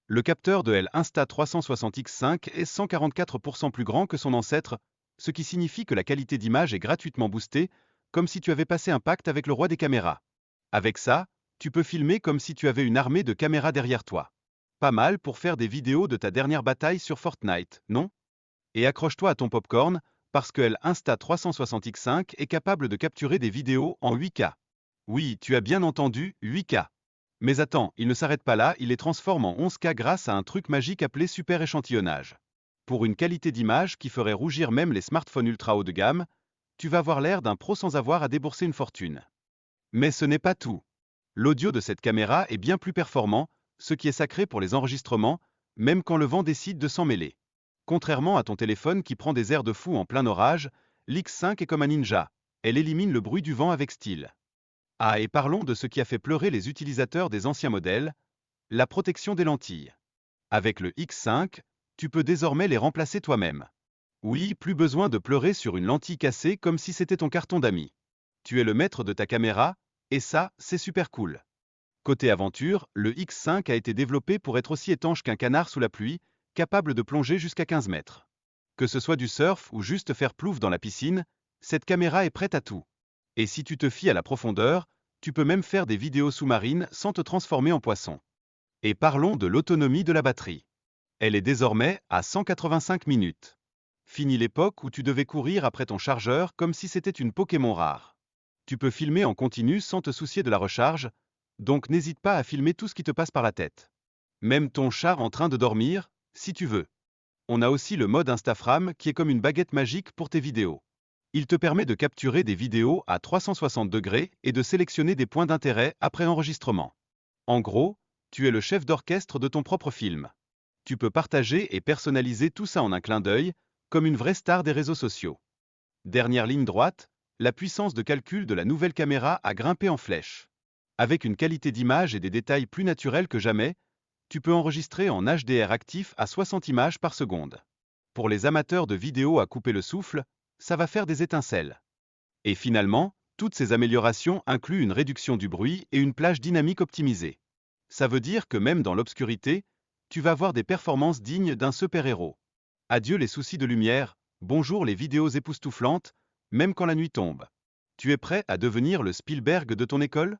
Le capteur de L1Insta360X5 est 144% plus grand que son ancêtre, ce qui signifie que la qualité d'image est gratuitement boostée, comme si tu avais passé un pacte avec le roi des caméras. Avec ça, tu peux filmer comme si tu avais une armée de caméras derrière toi. Pas mal pour faire des vidéos de ta dernière bataille sur Fortnite, non? Et accroche-toi à ton popcorn, parce que L1Insta360X5 est capable de capturer des vidéos en 8K. Oui, tu as bien entendu, 8K. Mais attends, il ne s'arrête pas là, il les transforme en 11K grâce à un truc magique appelé super échantillonnage. Pour une qualité d'image qui ferait rougir même les smartphones ultra haut de gamme, tu vas avoir l'air d'un pro sans avoir à débourser une fortune. Mais ce n'est pas tout. L'audio de cette caméra est bien plus performant, ce qui est sacré pour les enregistrements, même quand le vent décide de s'en mêler. Contrairement à ton téléphone qui prend des airs de fou en plein orage, l'X5 est comme un ninja. Elle élimine le bruit du vent avec style. Ah, et parlons de ce qui a fait pleurer les utilisateurs des anciens modèles, la protection des lentilles. Avec le X5, tu peux désormais les remplacer toi-même. Oui, plus besoin de pleurer sur une lentille cassée comme si c'était ton carton d'amis. Tu es le maître de ta caméra, et ça, c'est super cool. Côté aventure, le X5 a été développé pour être aussi étanche qu'un canard sous la pluie, capable de plonger jusqu'à 15 mètres. Que ce soit du surf ou juste faire plouf dans la piscine, cette caméra est prête à tout. Et si tu te fies à la profondeur, tu peux même faire des vidéos sous-marines sans te transformer en poisson. Et parlons de l'autonomie de la batterie. Elle est désormais à 185 minutes. Fini l'époque où tu devais courir après ton chargeur comme si c'était une Pokémon rare. Tu peux filmer en continu sans te soucier de la recharge, donc n'hésite pas à filmer tout ce qui te passe par la tête. Même ton chat en train de dormir, si tu veux. On a aussi le mode Instaframe qui est comme une baguette magique pour tes vidéos. Il te permet de capturer des vidéos à 360 degrés et de sélectionner des points d'intérêt après enregistrement. En gros, tu es le chef d'orchestre de ton propre film. Tu peux partager et personnaliser tout ça en un clin d'œil, comme une vraie star des réseaux sociaux. Dernière ligne droite, la puissance de calcul de la nouvelle caméra a grimpé en flèche. Avec une qualité d'image et des détails plus naturels que jamais, tu peux enregistrer en HDR actif à 60 images par seconde. Pour les amateurs de vidéos à couper le souffle, ça va faire des étincelles. Et finalement, toutes ces améliorations incluent une réduction du bruit et une plage dynamique optimisée. Ça veut dire que même dans l'obscurité, tu vas avoir des performances dignes d'un super-héros. Adieu les soucis de lumière, bonjour les vidéos époustouflantes, même quand la nuit tombe. Tu es prêt à devenir le Spielberg de ton école?